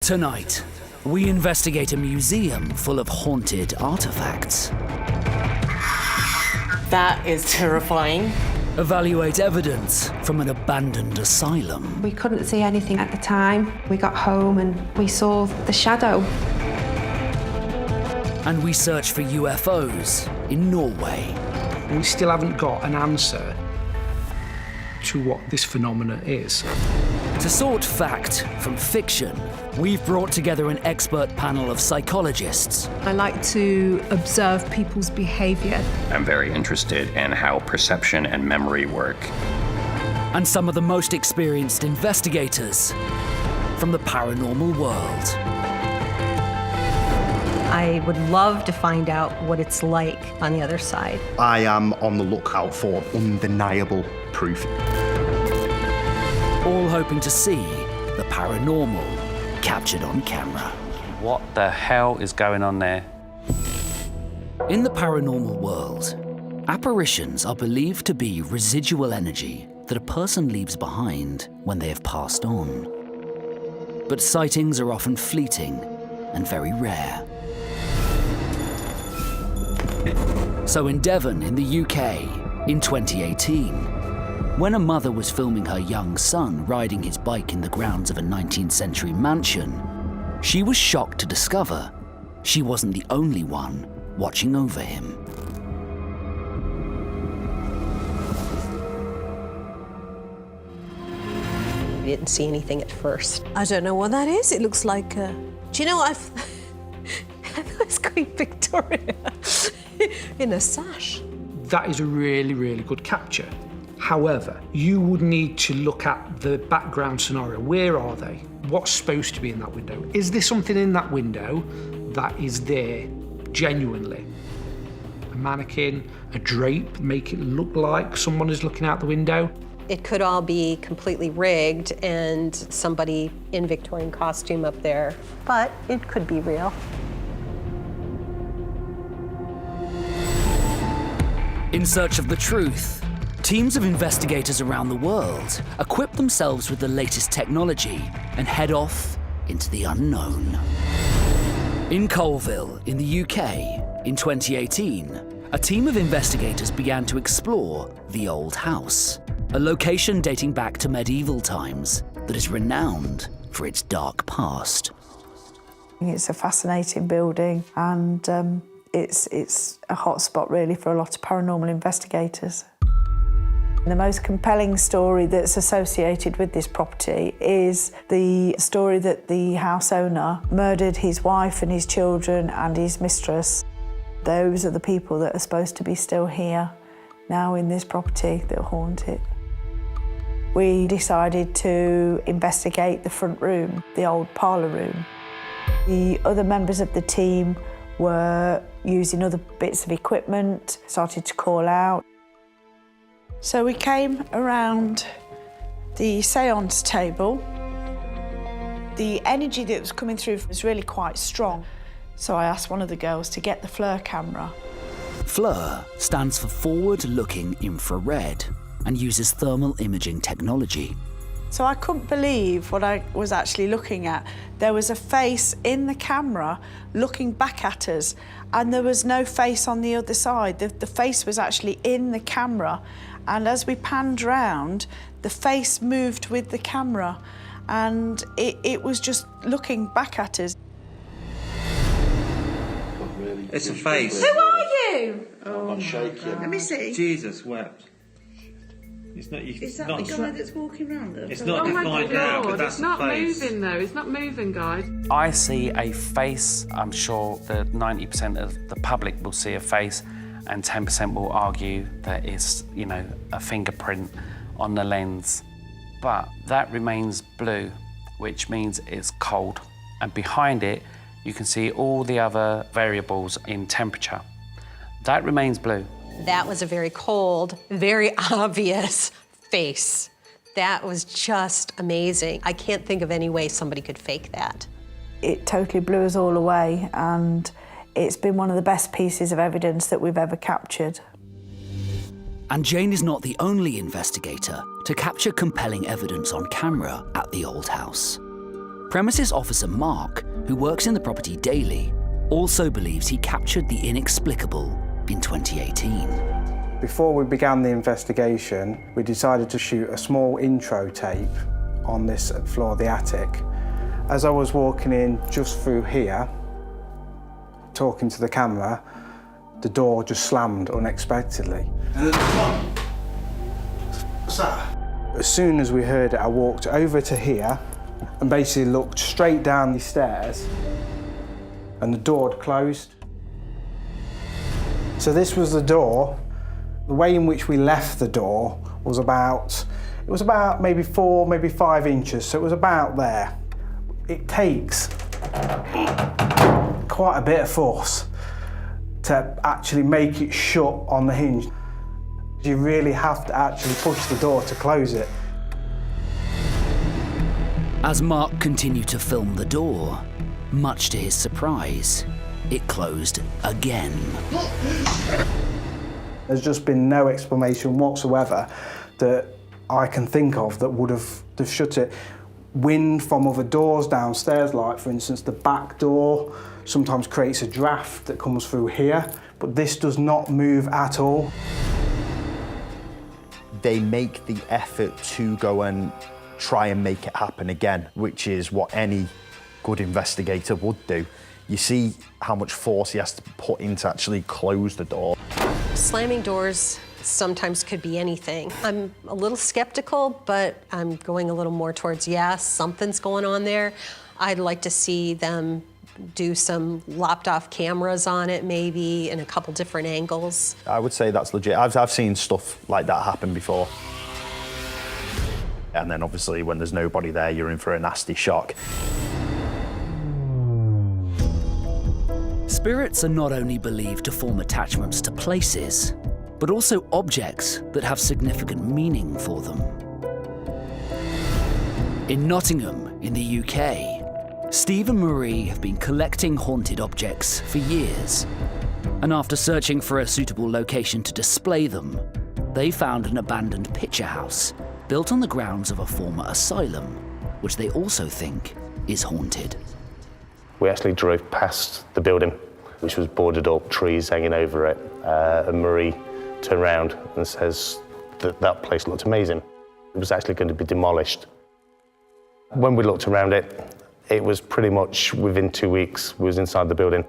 Tonight, we investigate a museum full of haunted artifacts. That is terrifying. Evaluate evidence from an abandoned asylum. We couldn't see anything at the time. We got home and we saw the shadow. And we search for UFOs in Norway. We still haven't got an answer to what this phenomenon is. To sort fact from fiction, we've brought together an expert panel of psychologists. I like to observe people's behaviour. I'm very interested in how perception and memory work. And some of the most experienced investigators from the paranormal world. I would love to find out what it's like on the other side. I am on the lookout for undeniable proof. All hoping to see the paranormal captured on camera. What the hell is going on there? In the paranormal world, apparitions are believed to be residual energy that a person leaves behind when they have passed on. But sightings are often fleeting and very rare. So in Devon, in the UK, in 2018, when a mother was filming her young son riding his bike in the grounds of a 19th century mansion, she was shocked to discover she wasn't the only one watching over him. We didn't see anything at first. I don't know what that is. It looks like do you know what I thought it's Queen Victoria in a sash. That is a really, really good capture. However, you would need to look at the background scenario. Where are they? What's supposed to be in that window? Is there something in that window that is there genuinely? A mannequin, a drape, make it look like someone is looking out the window? It could all be completely rigged and somebody in Victorian costume up there, but it could be real. In search of the truth, teams of investigators around the world equip themselves with the latest technology and head off into the unknown. In Colville, in the UK, in 2018, a team of investigators began to explore the Old House, a location dating back to medieval times that is renowned for its dark past. It's a fascinating building and it's a hotspot really for a lot of paranormal investigators. The most compelling story that's associated with this property is the story that the house owner murdered his wife and his children and his mistress. Those are the people that are supposed to be still here now in this property that haunt it. We decided to investigate the front room, the old parlour room. The other members of the team were using other bits of equipment, started to call out. So we came around the séance table. The energy that was coming through was really quite strong. So I asked one of the girls to get the FLIR camera. FLIR stands for Forward-Looking Infrared and uses thermal imaging technology. So I couldn't believe what I was actually looking at. There was a face in the camera looking back at us, and there was no face on the other side. The face was actually in the camera, and as we panned round, the face moved with the camera, and it was just looking back at us. It's a face. Who are you? Oh, I'm shaking. Let me see. Jesus wept. It's not. Is that the guy that's walking around there? It's not defined out, but that's it's not the face. moving though. It's not moving, guys. I see a face. I'm sure that 90% of the public will see a face, and 10% will argue that it's, you know, a fingerprint on the lens. But that remains blue, which means it's cold. And behind it, you can see all the other variables in temperature. That remains blue. That was a very cold, very obvious face. That was just amazing. I can't think of any way somebody could fake that. It totally blew us all away, and it's been one of the best pieces of evidence that we've ever captured. And Jane is not the only investigator to capture compelling evidence on camera at the Old House. Premises officer Mark, who works in the property daily, also believes he captured the inexplicable in 2018. Before we began the investigation, we decided to shoot a small intro tape on this floor of the attic. As I was walking in just through here, talking to the camera, the door just slammed unexpectedly. What's that? As soon as we heard it, I walked over to here and basically looked straight down the stairs, and the door had closed. So this was the door. The way in which we left the door was about maybe 4, maybe 5 inches, so it was about there. It takes quite a bit of force to actually make it shut on the hinge. You really have to actually push the door to close it. As Mark continued to film the door, much to his surprise, it closed again. There's just been no explanation whatsoever that I can think of that would have shut it. Wind from other doors downstairs, like for instance the back door, sometimes creates a draft that comes through here, but this does not move at all. They make the effort to go and try and make it happen again, which is what any good investigator would do. You see how much force he has to put in to actually close the door. Slamming doors sometimes could be anything. I'm a little skeptical, but I'm going a little more towards yes, something's going on there. I'd like to see them do some lopped off cameras on it maybe in a couple different angles. I would say that's legit. I've seen stuff like that happen before. And then obviously when there's nobody there, you're in for a nasty shock. Spirits are not only believed to form attachments to places, but also objects that have significant meaning for them. In Nottingham, in the UK, Steve and Marie have been collecting haunted objects for years. And after searching for a suitable location to display them, they found an abandoned picture house built on the grounds of a former asylum, which they also think is haunted. We actually drove past the building, which was boarded up, trees hanging over it, and Marie turned around and says that that place looked amazing. It was actually going to be demolished. When we looked around it, it was pretty much within 2 weeks we was inside the building.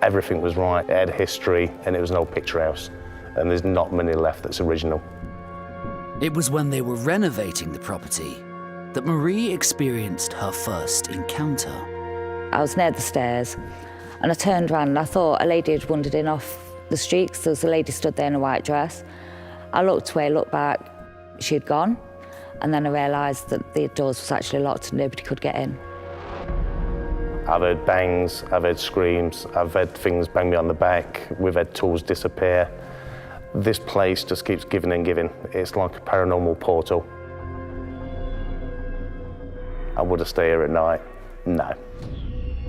Everything was right, it had history, and it was an old picture house, and there's not many left that's original. It was when they were renovating the property that Marie experienced her first encounter. I was near the stairs and I turned around and I thought a lady had wandered in off the street because there was a lady stood there in a white dress. I looked away, looked back, she had gone, and then I realised that the doors was actually locked and nobody could get in. I've heard bangs, I've heard screams, I've had things bang me on the back, we've had tools disappear. This place just keeps giving and giving. It's like a paranormal portal. I would have stayed here at night? No.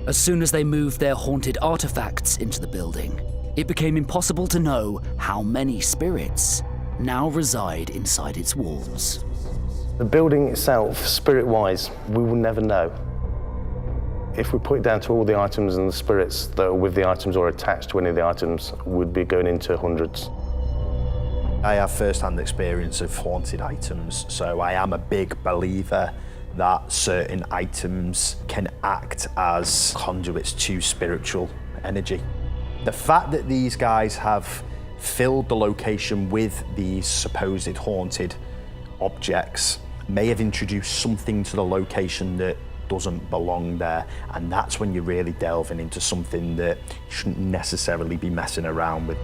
As soon as they moved their haunted artifacts into the building, it became impossible to know how many spirits now reside inside its walls. The building itself, spirit-wise, we will never know. If we put it down to all the items and the spirits that are with the items or attached to any of the items, we'd be going into hundreds. I have first-hand experience of haunted items, so I am a big believer that certain items can act as conduits to spiritual energy. The fact that these guys have filled the location with these supposed haunted objects may have introduced something to the location that doesn't belong there, and that's when you're really delving into something that you shouldn't necessarily be messing around with.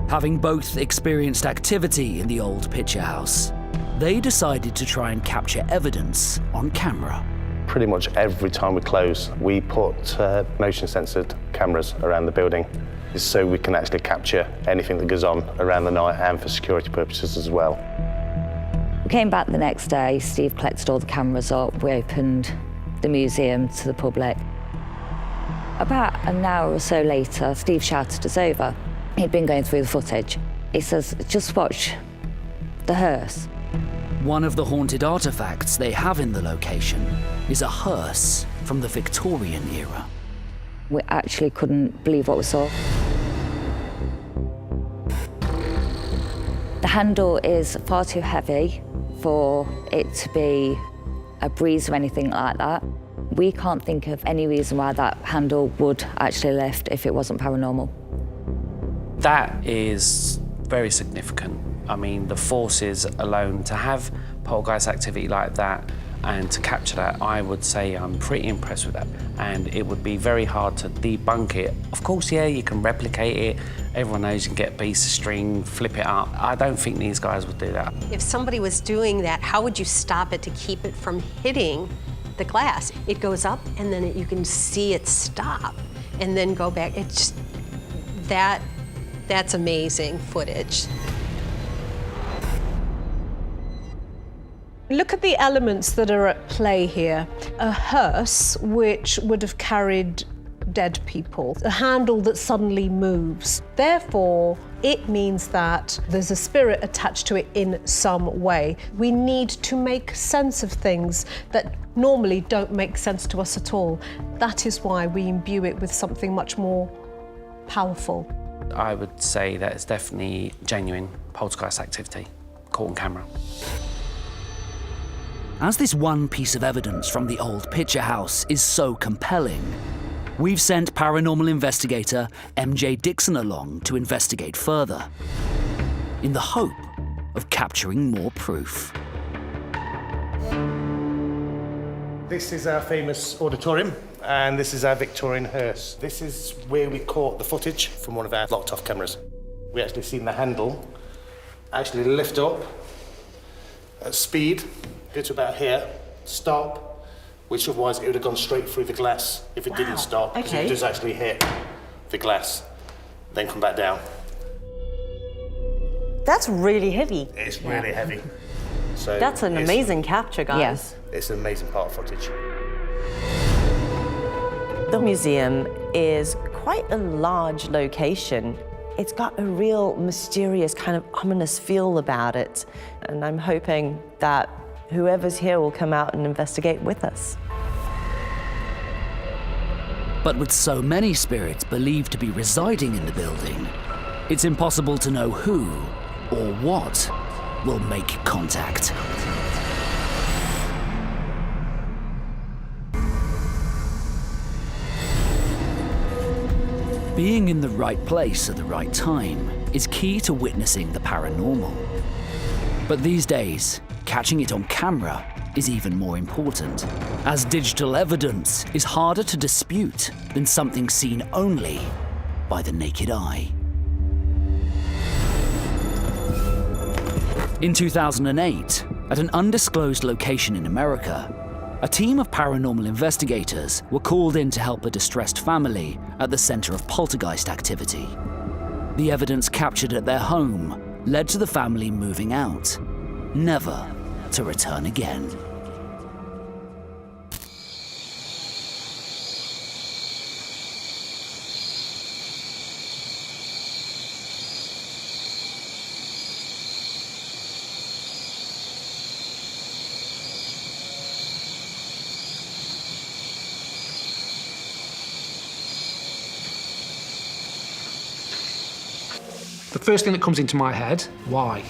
Having both experienced activity in the old picture house, they decided to try and capture evidence on camera. Pretty much every time we close, we put motion-sensored cameras around the building so we can actually capture anything that goes on around the night and for security purposes as well. We came back the next day, Steve collected all the cameras up, we opened the museum to the public. About an hour or so later, Steve shouted us over. He'd been going through the footage. He says, just watch the hearse. One of the haunted artifacts they have in the location is a hearse from the Victorian era. We actually couldn't believe what we saw. The handle is far too heavy for it to be a breeze or anything like that. We can't think of any reason why that handle would actually lift if it wasn't paranormal. That is very significant. I mean, the forces alone, to have poltergeist activity like that and to capture that, I would say I'm pretty impressed with that. And it would be very hard to debunk it. Of course, yeah, you can replicate it. Everyone knows you can get a piece of string, flip it up. I don't think these guys would do that. If somebody was doing that, how would you stop it to keep it from hitting the glass? It goes up and then you can see it stop and then go back. It's just, that's amazing footage. Look at the elements that are at play here. A hearse, which would have carried dead people. A handle that suddenly moves. Therefore, it means that there's a spirit attached to it in some way. We need to make sense of things that normally don't make sense to us at all. That is why we imbue it with something much more powerful. I would say that it's definitely genuine poltergeist activity, caught on camera. As this one piece of evidence from the old picture house is so compelling, we've sent paranormal investigator MJ Dixon along to investigate further, in the hope of capturing more proof. This is our famous auditorium, and this is our Victorian hearse. This is where we caught the footage from one of our locked-off cameras. We actually seen the handle actually lift up at speed, go to about here, stop, which otherwise it would have gone straight through the glass if it didn't stop, because it does actually hit the glass, then come back down. That's really heavy. It's really heavy. So that's an amazing capture, guys. Yes. It's an amazing part of footage. The museum is quite a large location. It's got a real mysterious, kind of ominous feel about it. And I'm hoping that whoever's here will come out and investigate with us. But with so many spirits believed to be residing in the building, it's impossible to know who or what will make contact. Being in the right place at the right time is key to witnessing the paranormal. But these days, catching it on camera is even more important, as digital evidence is harder to dispute than something seen only by the naked eye. In 2008, at an undisclosed location in America, a team of paranormal investigators were called in to help a distressed family at the center of poltergeist activity. The evidence captured at their home led to the family moving out, never to return again. The first thing that comes into my head, why?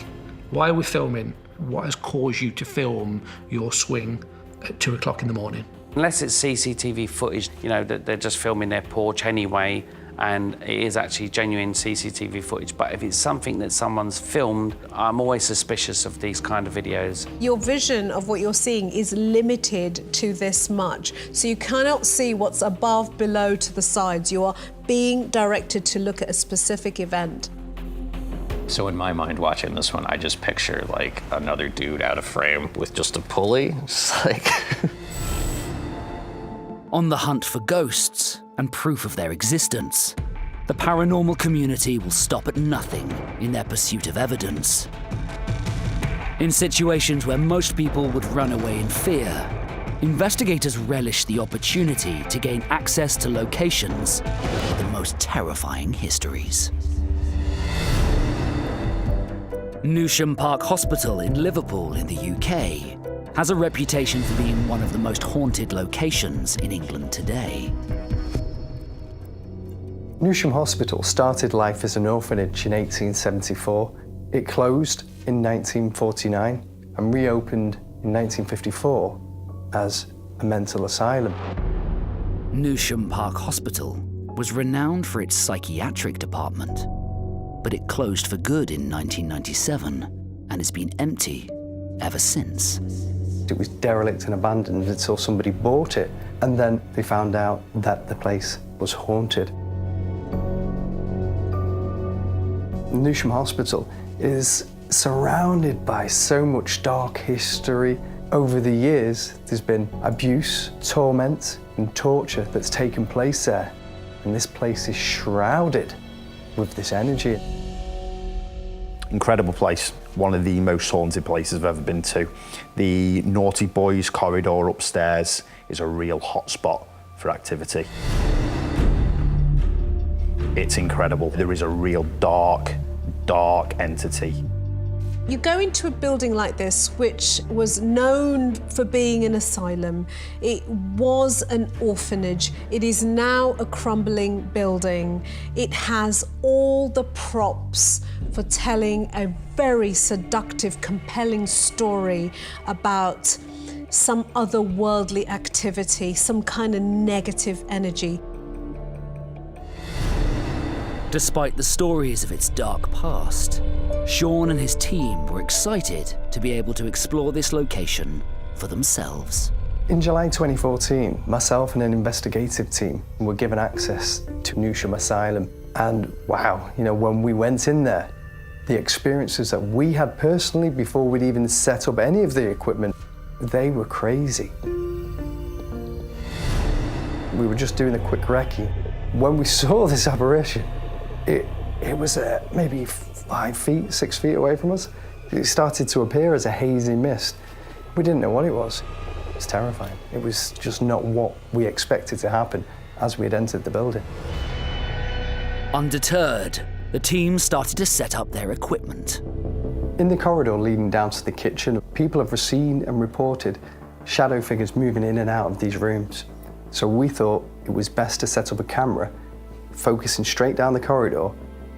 Why are we filming? What has caused you to film your swing at 2 o'clock in the morning? Unless it's CCTV footage, you know, that they're just filming their porch anyway, and it is actually genuine CCTV footage. But if it's something that someone's filmed, I'm always suspicious of these kind of videos. Your vision of what you're seeing is limited to this much. So you cannot see what's above, below, to the sides. You are being directed to look at a specific event. So in my mind, watching this one, I just picture like another dude out of frame with just a pulley. It's like... On the hunt for ghosts and proof of their existence, the paranormal community will stop at nothing in their pursuit of evidence. In situations where most people would run away in fear, investigators relish the opportunity to gain access to locations with the most terrifying histories. Nottingham Park Hospital in Liverpool in the UK has a reputation for being one of the most haunted locations in England today. Nottingham Hospital started life as an orphanage in 1874. It closed in 1949 and reopened in 1954 as a mental asylum. Nottingham Park Hospital was renowned for its psychiatric department, but it closed for good in 1997 and has been empty ever since. It was derelict and abandoned until somebody bought it, and then they found out that the place was haunted. Nottingham Hospital is surrounded by so much dark history. Over the years, there's been abuse, torment, and torture that's taken place there, and this place is shrouded with this energy. Incredible place. One of the most haunted places I've ever been to. The Naughty Boys corridor upstairs is a real hotspot for activity. It's incredible. There is a real dark entity. You go into a building like this, which was known for being an asylum. It was an orphanage. It is now a crumbling building. It has all the props for telling a very seductive, compelling story about some otherworldly activity, some kind of negative energy. Despite the stories of its dark past, Sean and his team were excited to be able to explore this location for themselves. In July 2014, myself and an investigative team were given access to Nottingham Asylum. And wow, when we went in there, the experiences that we had personally before we'd even set up any of the equipment, they were crazy. We were just doing a quick recce. When we saw this apparition, it was maybe 5 feet, 6 feet away from us. It started to appear as a hazy mist. We didn't know what it was. It was terrifying. It was just not what we expected to happen as we had entered the building. Undeterred, the team started to set up their equipment. In the corridor leading down to the kitchen, people have seen and reported shadow figures moving in and out of these rooms. So we thought it was best to set up a camera focusing straight down the corridor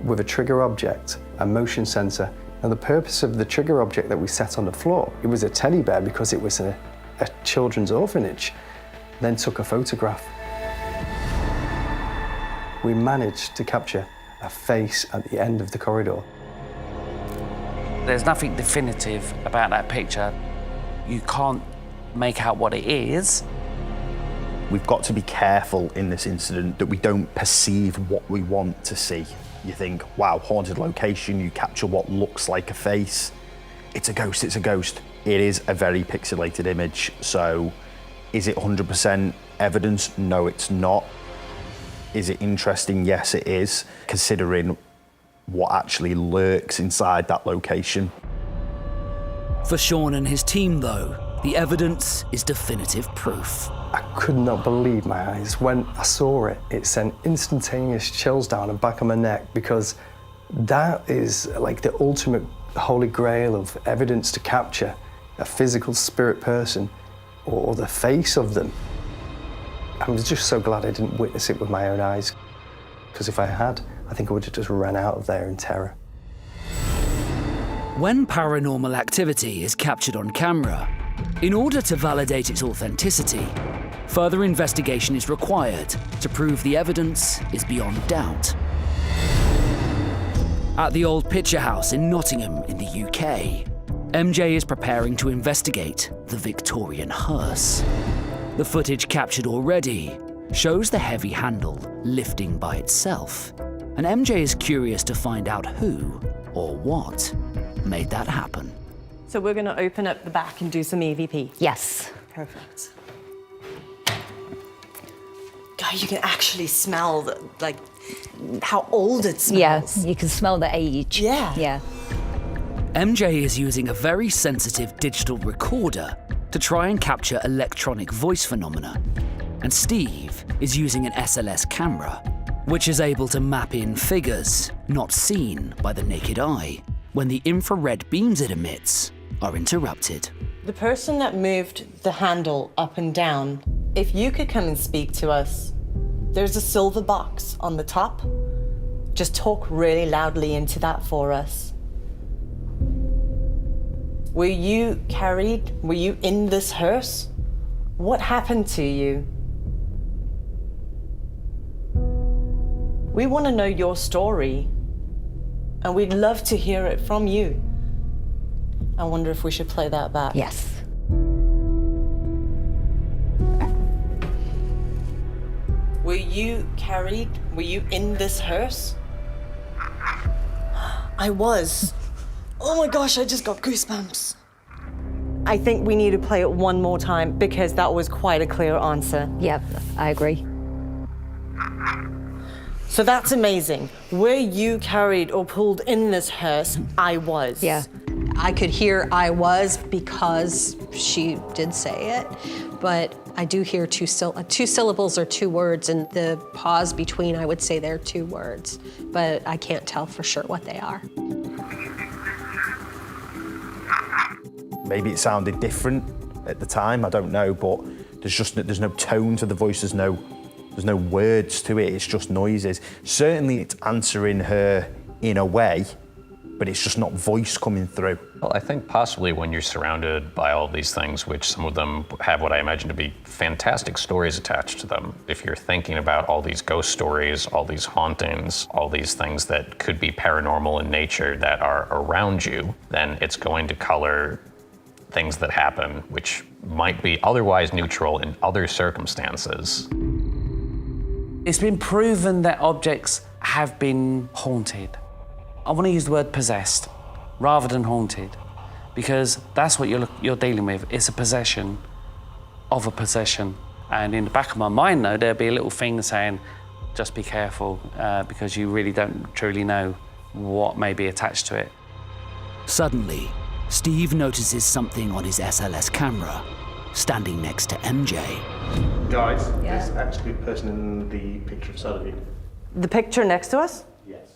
with a trigger object, a motion sensor. And the purpose of the trigger object that we set on the floor, it was a teddy bear because it was a children's orphanage, then took a photograph. We managed to capture a face at the end of the corridor. There's nothing definitive about that picture. You can't make out what it is. We've got to be careful in this incident that we don't perceive what we want to see. You think, wow, haunted location, you capture what looks like a face. It's a ghost, it's a ghost. It is a very pixelated image, so is it 100% evidence? No, it's not. Is it interesting? Yes, it is, considering what actually lurks inside that location. For Sean and his team, though, the evidence is definitive proof. I could not believe my eyes. When I saw it, it sent instantaneous chills down the back of my neck, because that is like the ultimate holy grail of evidence to capture a physical spirit person or the face of them. I was just so glad I didn't witness it with my own eyes, because if I had, I think I would have just ran out of there in terror. When paranormal activity is captured on camera, in order to validate its authenticity, further investigation is required to prove the evidence is beyond doubt. At the Old Picture House in Nottingham in the UK, MJ is preparing to investigate the Victorian hearse. The footage captured already shows the heavy handle lifting by itself, and MJ is curious to find out who or what made that happen. So we're going to open up the back and do some EVP. Yes. Perfect. God, you can actually smell how old it smells. Yeah, you can smell the age. Yeah. Yeah. MJ is using a very sensitive digital recorder to try and capture electronic voice phenomena, and Steve is using an SLS camera, which is able to map in figures not seen by the naked eye, when the infrared beams it emits are interrupted. The person that moved the handle up and down, if you could come and speak to us, there's a silver box on the top. Just talk really loudly into that for us. Were you carried? Were you in this hearse? What happened to you? We want to know your story, and we'd love to hear it from you. I wonder if we should play that back. Yes. Were you carried? Were you in this hearse? I was. Oh my gosh, I just got goosebumps. I think we need to play it one more time because that was quite a clear answer. Yeah, I agree. So that's amazing. Were you carried or pulled in this hearse? I was. Yeah. I could hear I was because she did say it, but I do hear two syllables or two words, and the pause between, I would say they're two words, but I can't tell for sure what they are. Maybe it sounded different at the time, I don't know, but there's no tone to the voice, there's no words to it, it's just noises. Certainly it's answering her in a way, but it's just not voice coming through. Well, I think possibly when you're surrounded by all these things, which some of them have what I imagine to be fantastic stories attached to them, if you're thinking about all these ghost stories, all these hauntings, all these things that could be paranormal in nature that are around you, then it's going to color things that happen, which might be otherwise neutral in other circumstances. It's been proven that objects have been haunted. I want to use the word possessed rather than haunted, because that's what you're dealing with. It's a possession of a possession. And in the back of my mind, though, there'll be a little thing saying, just be careful, because you really don't truly know what may be attached to it. Suddenly, Steve notices something on his SLS camera, standing next to MJ. Guys, there's actually a person in the picture in front of you. The picture next to us? Yes.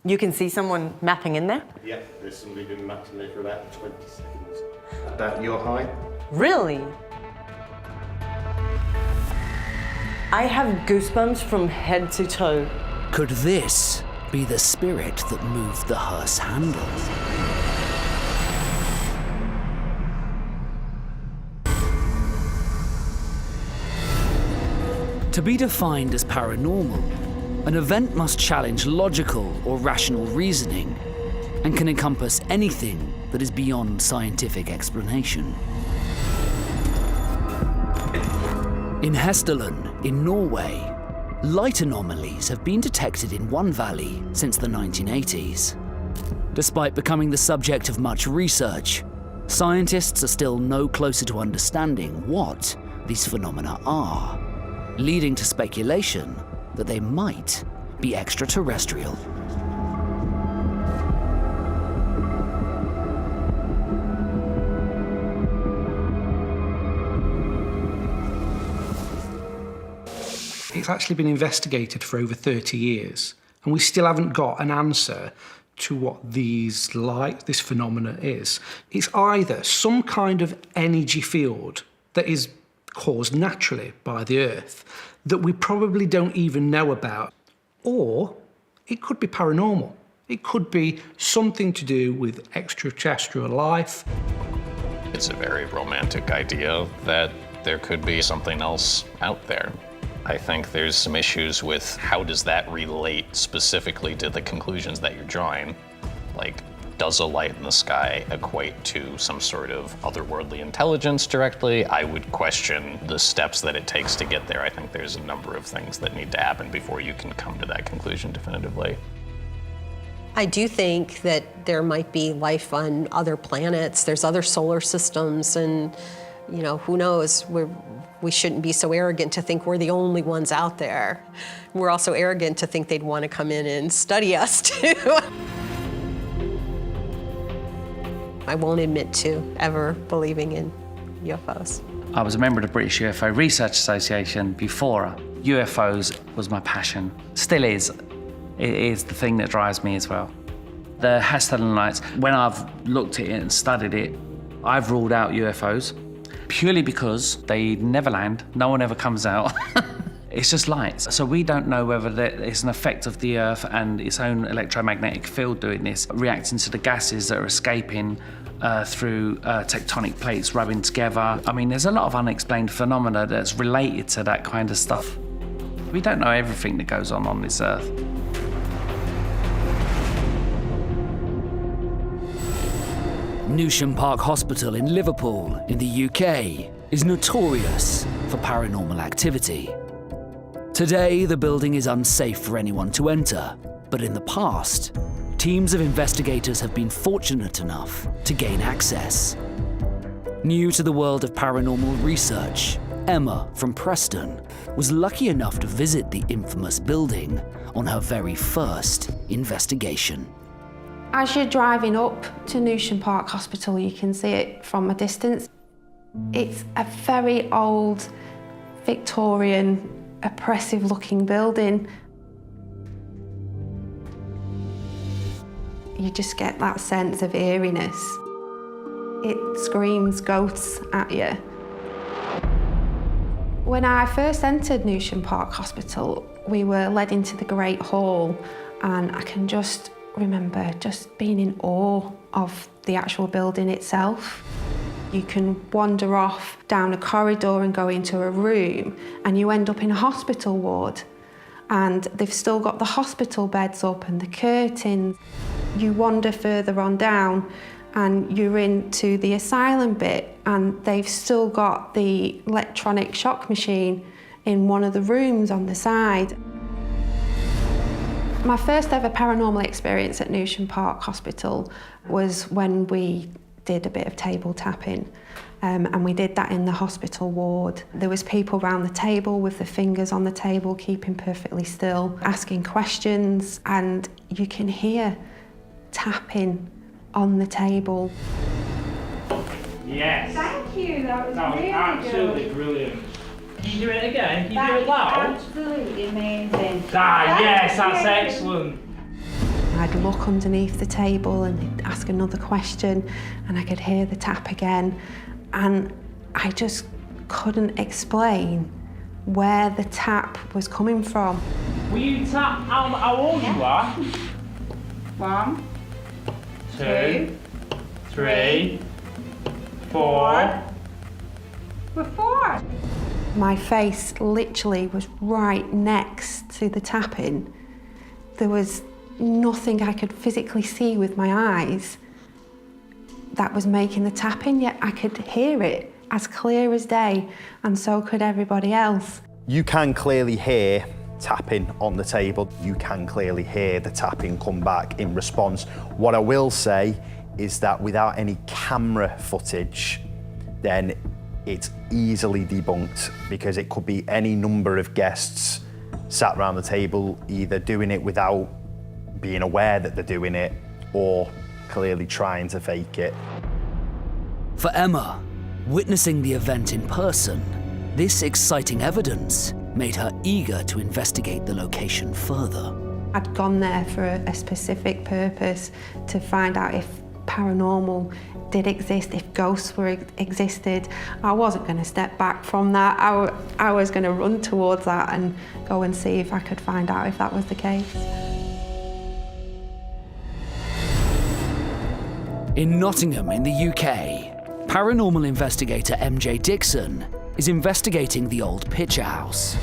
You can see someone mapping in there? Yeah, there's somebody been mapping there for about 20 seconds. Is that your height? Really? I have goosebumps from head to toe. Could this be the spirit that moved the hearse handle? To be defined as paranormal, an event must challenge logical or rational reasoning and can encompass anything that is beyond scientific explanation. In Hesteland, in Norway, light anomalies have been detected in one valley since the 1980s. Despite becoming the subject of much research, scientists are still no closer to understanding what these phenomena are, leading to speculation that they might be extraterrestrial. It's actually been investigated for over 30 years, and we still haven't got an answer to what this phenomena is. It's either some kind of energy field that is caused naturally by the Earth that we probably don't even know about, or it could be paranormal. It could be something to do with extraterrestrial life. It's a very romantic idea that there could be something else out there. I think there's some issues with how does that relate specifically to the conclusions that you're drawing. Like, does a light in the sky equate to some sort of otherworldly intelligence directly? I would question the steps that it takes to get there. I think there's a number of things that need to happen before you can come to that conclusion definitively. I do think that there might be life on other planets. There's other solar systems, and you know, who knows? We shouldn't be so arrogant to think we're the only ones out there. We're also arrogant to think they'd want to come in and study us too. I won't admit to ever believing in UFOs. I was a member of the British UFO Research Association before. UFOs was my passion, still is. It is the thing that drives me as well. The Heston lights, when I've looked at it and studied it, I've ruled out UFOs purely because they never land, no one ever comes out. It's just lights. So we don't know whether it's an effect of the Earth and its own electromagnetic field doing this, reacting to the gases that are escaping through tectonic plates rubbing together. I mean, there's a lot of unexplained phenomena that's related to that kind of stuff. We don't know everything that goes on this Earth. Nottingham Park Hospital in Liverpool, in the UK, is notorious for paranormal activity. Today, the building is unsafe for anyone to enter, but in the past, teams of investigators have been fortunate enough to gain access. New to the world of paranormal research, Emma from Preston was lucky enough to visit the infamous building on her very first investigation. As you're driving up to Nottingham Park Hospital, you can see it from a distance. It's a very old, Victorian, oppressive-looking building. You just get that sense of eeriness. It screams ghosts at you. When I first entered Nottingham Park Hospital, we were led into the Great Hall, and I can just remember just being in awe of the actual building itself. You can wander off down a corridor and go into a room, and you end up in a hospital ward. And they've still got the hospital beds up and the curtains. You wander further on down and you're into the asylum bit, and they've still got the electronic shock machine in one of the rooms on the side. My first ever paranormal experience at Nottingham Park Hospital was when we did a bit of table tapping, and we did that in the hospital ward. There was people around the table with their fingers on the table, keeping perfectly still, asking questions, and you can hear tapping on the table. Yes. Thank you, that was really absolutely good. Brilliant. Can you do it again? Can you do it loud? Absolutely amazing. Yes, that's excellent. I'd look underneath the table and he'd ask another question, and I could hear the tap again, and I just couldn't explain where the tap was coming from. Will you tap how old you are? 1, 2, 3, 4. We're 4. My face literally was right next to the tapping. There was nothing I could physically see with my eyes that was making the tapping, yet I could hear it as clear as day, and so could everybody else. You can clearly hear tapping on the table. You can clearly hear the tapping come back in response. What I will say is that without any camera footage, then it's easily debunked, because it could be any number of guests sat around the table either doing it without being aware that they're doing it or clearly trying to fake it. For Emma, witnessing the event in person, this exciting evidence made her eager to investigate the location further. I'd gone there for a specific purpose, to find out if paranormal did exist, if ghosts existed. I wasn't going to step back from that. I was going to run towards that and go and see if I could find out if that was the case. In Nottingham, in the UK, paranormal investigator MJ Dixon is investigating the old picture house.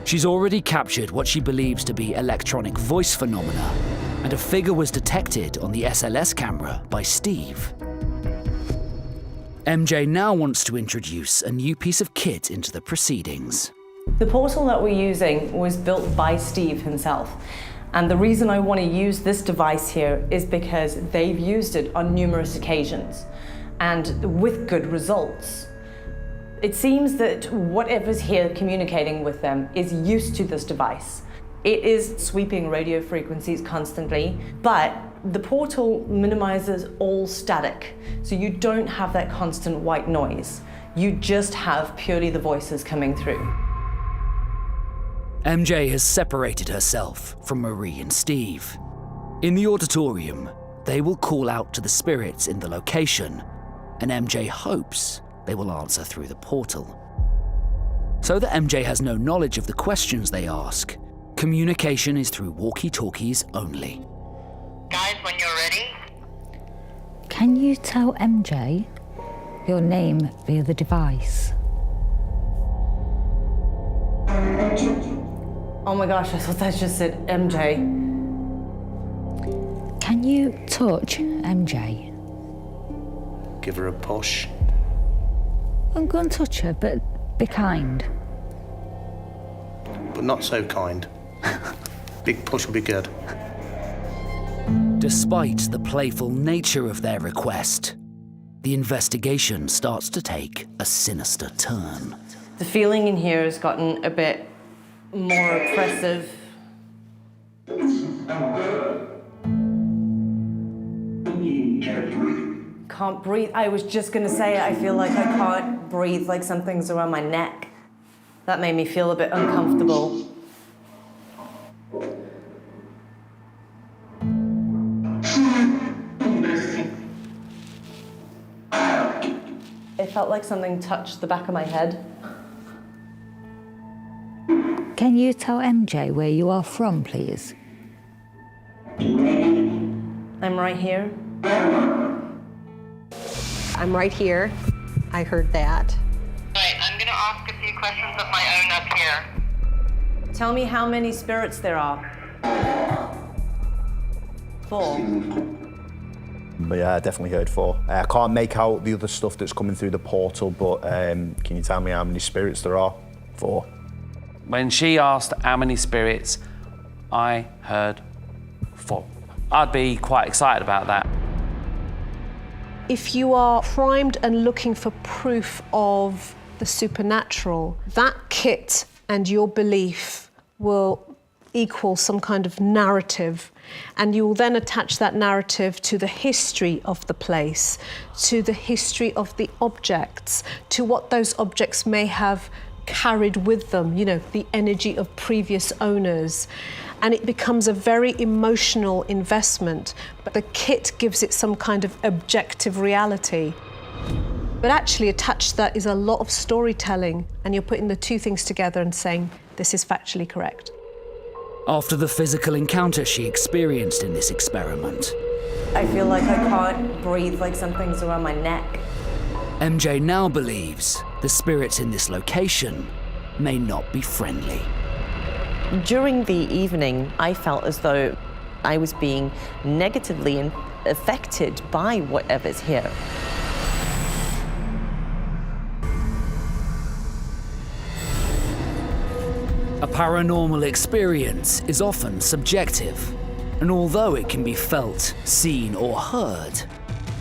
She's already captured what she believes to be electronic voice phenomena, and a figure was detected on the SLS camera by Steve. MJ now wants to introduce a new piece of kit into the proceedings. The portal that we're using was built by Steve himself. And the reason I want to use this device here is because they've used it on numerous occasions, and with good results. It seems that whatever's here communicating with them is used to this device. It is sweeping radio frequencies constantly, but the portal minimizes all static, so you don't have that constant white noise. You just have purely the voices coming through. MJ has separated herself from Marie and Steve. In the auditorium, they will call out to the spirits in the location, and MJ hopes they will answer through the portal. So that MJ has no knowledge of the questions they ask, communication is through walkie-talkies only. Guys, when you're ready. Can you tell MJ your name via the device? Oh my gosh, I thought that just said MJ. Can you touch MJ? Give her a push. I'm going to touch her, but be kind. But not so kind. Big push will be good. Despite the playful nature of their request, the investigation starts to take a sinister turn. The feeling in here has gotten a bit more oppressive. Can't breathe. I was just gonna say, I feel like I can't breathe, like something's around my neck. That made me feel a bit uncomfortable. It felt like something touched the back of my head. Can you tell MJ where you are from, please? I'm right here. I'm right here. I heard that. Right, I'm gonna ask a few questions of my own up here. Tell me how many spirits there are. 4. But yeah, I definitely heard 4. I can't make out the other stuff that's coming through the portal, but can you tell me how many spirits there are? 4. When she asked how many spirits, I heard 4. I'd be quite excited about that. If you are primed and looking for proof of the supernatural, that kit and your belief will equal some kind of narrative, and you will then attach that narrative to the history of the place, to the history of the objects, to what those objects may have carried with them, you know, the energy of previous owners. And it becomes a very emotional investment, but the kit gives it some kind of objective reality. But actually attached to that is a lot of storytelling, and you're putting the two things together and saying, this is factually correct. After the physical encounter she experienced in this experiment, I feel like I can't breathe, like something's around my neck. MJ now believes the spirits in this location may not be friendly. During the evening, I felt as though I was being negatively affected by whatever's here. A paranormal experience is often subjective, and although it can be felt, seen, or heard,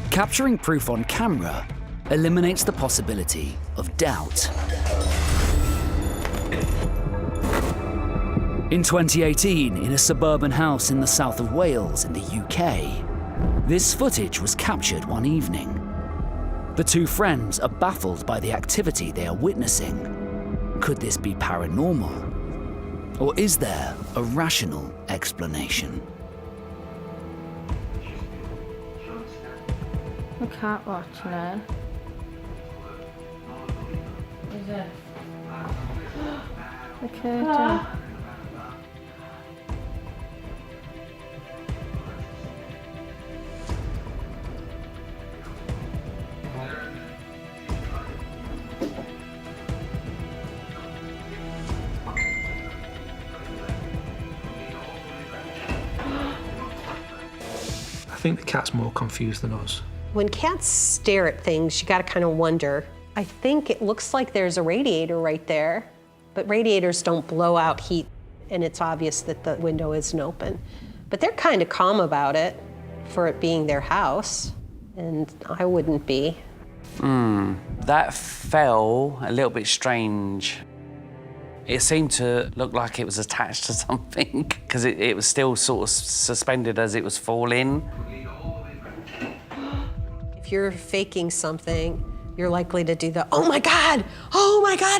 capturing proof on camera eliminates the possibility of doubt. In 2018, in a suburban house in the south of Wales in the UK, this footage was captured one evening. The two friends are baffled by the activity they are witnessing. Could this be paranormal? Or is there a rational explanation? I can't watch now. Is it? The curtain. I think the cat's more confused than us. When cats stare at things, you gotta kind of wonder. I think it looks like there's a radiator right there, but radiators don't blow out heat, and it's obvious that the window isn't open. But they're kind of calm about it for it being their house, and I wouldn't be. That felt a little bit strange. It seemed to look like it was attached to something, because it was still sort of suspended as it was falling. If you're faking something, you're likely to do the, oh my God,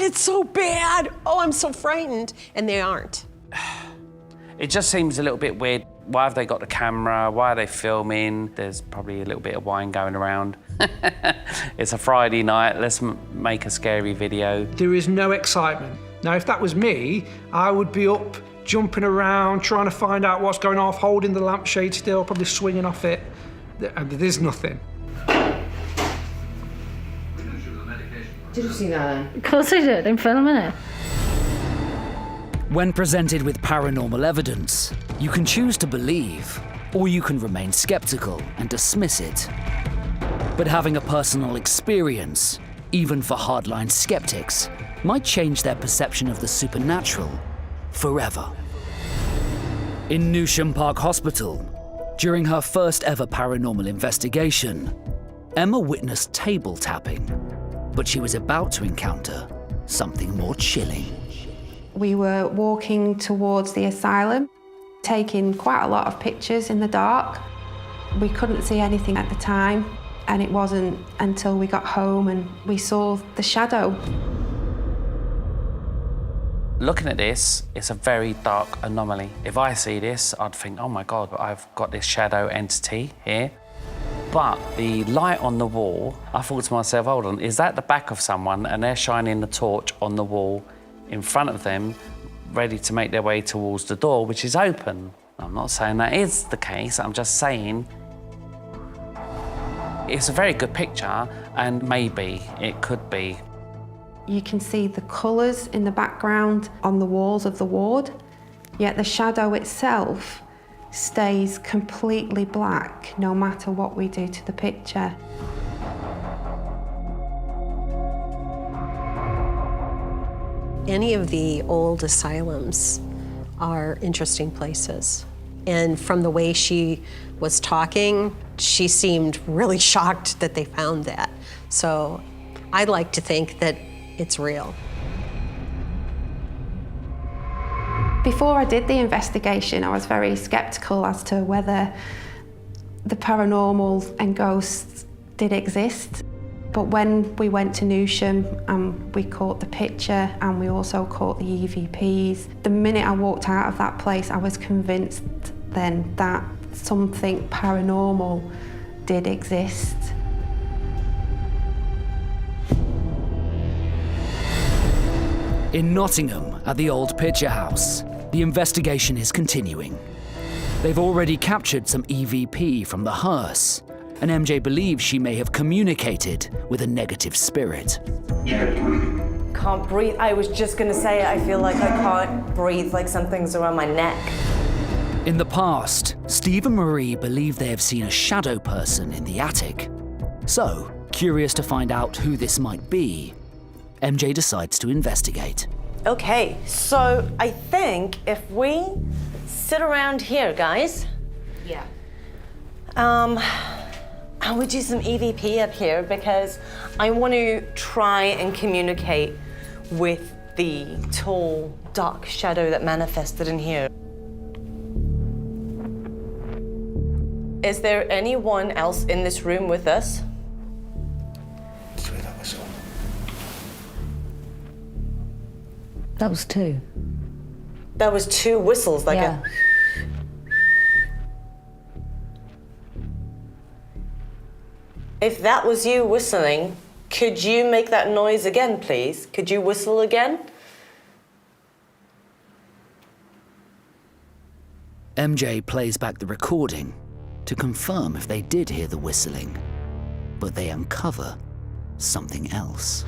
it's so bad, oh, I'm so frightened, and they aren't. It just seems a little bit weird. Why have they got the camera? Why are they filming? There's probably a little bit of wine going around. It's a Friday night, let's make a scary video. There is no excitement. Now, if that was me, I would be up, jumping around, trying to find out what's going off, holding the lampshade still, probably swinging off it, and there's nothing. Did you see that then? Of course I did, I'm filming it. When presented with paranormal evidence, you can choose to believe, or you can remain skeptical and dismiss it. But having a personal experience, even for hardline skeptics, might change their perception of the supernatural forever. In Nottingham Park Hospital, during her first ever paranormal investigation, Emma witnessed table tapping, but she was about to encounter something more chilling. We were walking towards the asylum, taking quite a lot of pictures in the dark. We couldn't see anything at the time, and it wasn't until we got home and we saw the shadow. Looking at this, it's a very dark anomaly. If I see this, I'd think, oh my God, I've got this shadow entity here. But the light on the wall, I thought to myself, hold on, is that the back of someone and they're shining the torch on the wall in front of them, ready to make their way towards the door, which is open? I'm not saying that is the case, I'm just saying it's a very good picture, and maybe it could be. You can see the colours in the background on the walls of the ward, yet the shadow itself stays completely black no matter what we do to the picture. Any of the old asylums are interesting places. And from the way she was talking, she seemed really shocked that they found that. So I'd like to think that it's real. Before I did the investigation, I was very sceptical as to whether the paranormal and ghosts did exist. But when we went to Nottingham, we caught the picture and we also caught the EVPs. The minute I walked out of that place, I was convinced then that something paranormal did exist. In Nottingham, at the old Picture House, the investigation is continuing. They've already captured some EVP from the hearse, and MJ believes she may have communicated with a negative spirit. Can't breathe. I was just gonna say, I feel like I can't breathe, like something's around my neck. In the past, Steve and Marie believe they have seen a shadow person in the attic. So, curious to find out who this might be, MJ decides to investigate. Okay, so I think if we sit around here, guys. Yeah. I would do some EVP up here because I want to try and communicate with the tall, dark shadow that manifested in here. Is there anyone else in this room with us? That was two. That was two whistles, like yeah. If that was you whistling, could you make that noise again, please? Could you whistle again? MJ plays back the recording to confirm if they did hear the whistling, but they uncover something else.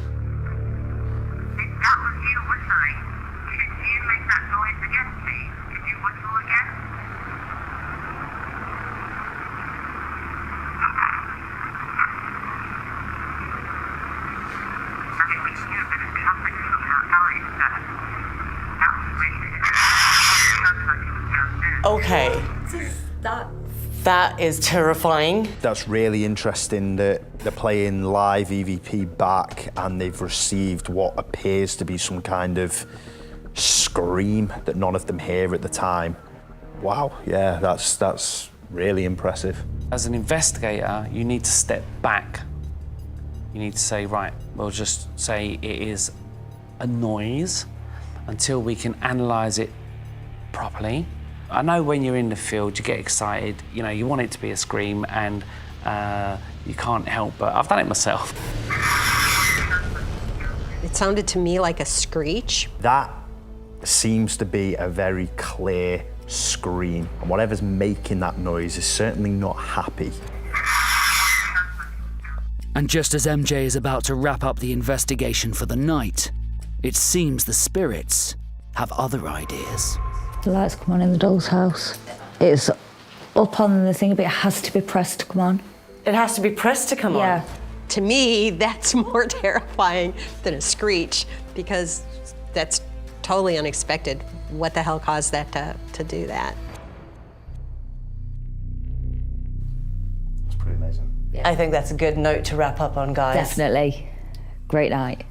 Okay. That is terrifying. That's really interesting that they're playing live EVP back and they've received what appears to be some kind of scream that none of them hear at the time. Wow, yeah, that's really impressive. As an investigator, you need to step back. You need to say, right, we'll just say it is a noise until we can analyse it properly. I know when you're in the field, you get excited, you know, you want it to be a scream, and you can't help but, I've done it myself. It sounded to me like a screech. That seems to be a very clear scream, and whatever's making that noise is certainly not happy. And just as MJ is about to wrap up the investigation for the night, it seems the spirits have other ideas. The lights come on in the doll's house. It's up on the thing, but it has to be pressed to come on. It has to be pressed to come on? To me, that's more terrifying than a screech, because that's totally unexpected. What the hell caused that to do that? It's pretty amazing. I think that's a good note to wrap up on, guys. Definitely. Great night.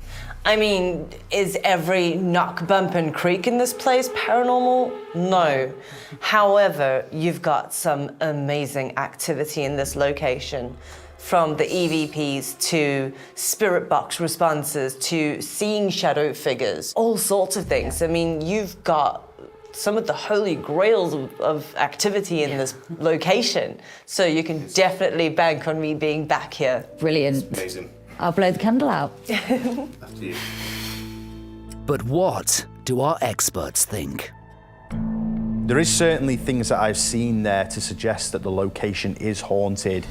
I mean, is every knock, bump and creak in this place paranormal? No. However, you've got some amazing activity in this location, from the EVPs to spirit box responses to seeing shadow figures, all sorts of things. I mean, you've got some of the holy grails of activity in this location, so you can definitely bank on me being back here. Brilliant. It's amazing. I'll blow the candle out. After you. But what do our experts think? There is certainly things that I've seen there to suggest that the location is haunted.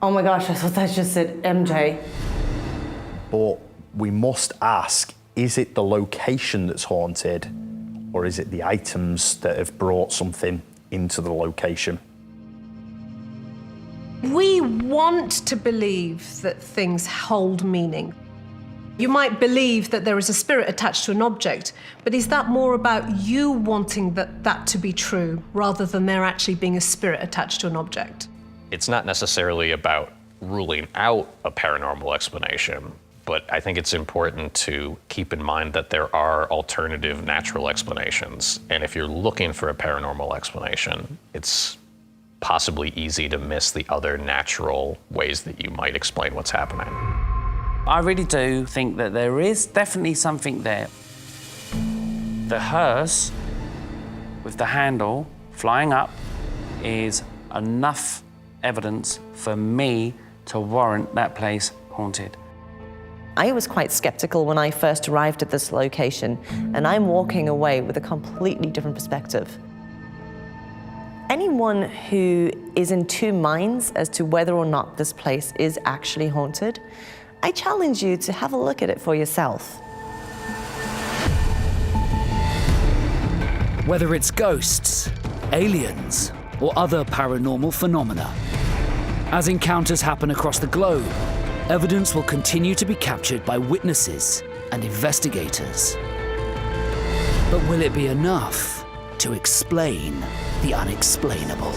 Oh my gosh, I thought that just said MJ. But we must ask, is it the location that's haunted, or is it the items that have brought something into the location? We want to believe that things hold meaning. You might believe that there is a spirit attached to an object, but is that more about you wanting that to be true rather than there actually being a spirit attached to an object? It's not necessarily about ruling out a paranormal explanation, but I think it's important to keep in mind that there are alternative natural explanations. And if you're looking for a paranormal explanation, it's possibly easy to miss the other natural ways that you might explain what's happening. I really do think that there is definitely something there. The hearse with the handle flying up is enough evidence for me to warrant that place haunted. I was quite skeptical when I first arrived at this location, and I'm walking away with a completely different perspective. Anyone who is in two minds as to whether or not this place is actually haunted, I challenge you to have a look at it for yourself. Whether it's ghosts, aliens, or other paranormal phenomena, as encounters happen across the globe, evidence will continue to be captured by witnesses and investigators. But will it be enough to explain the unexplainable?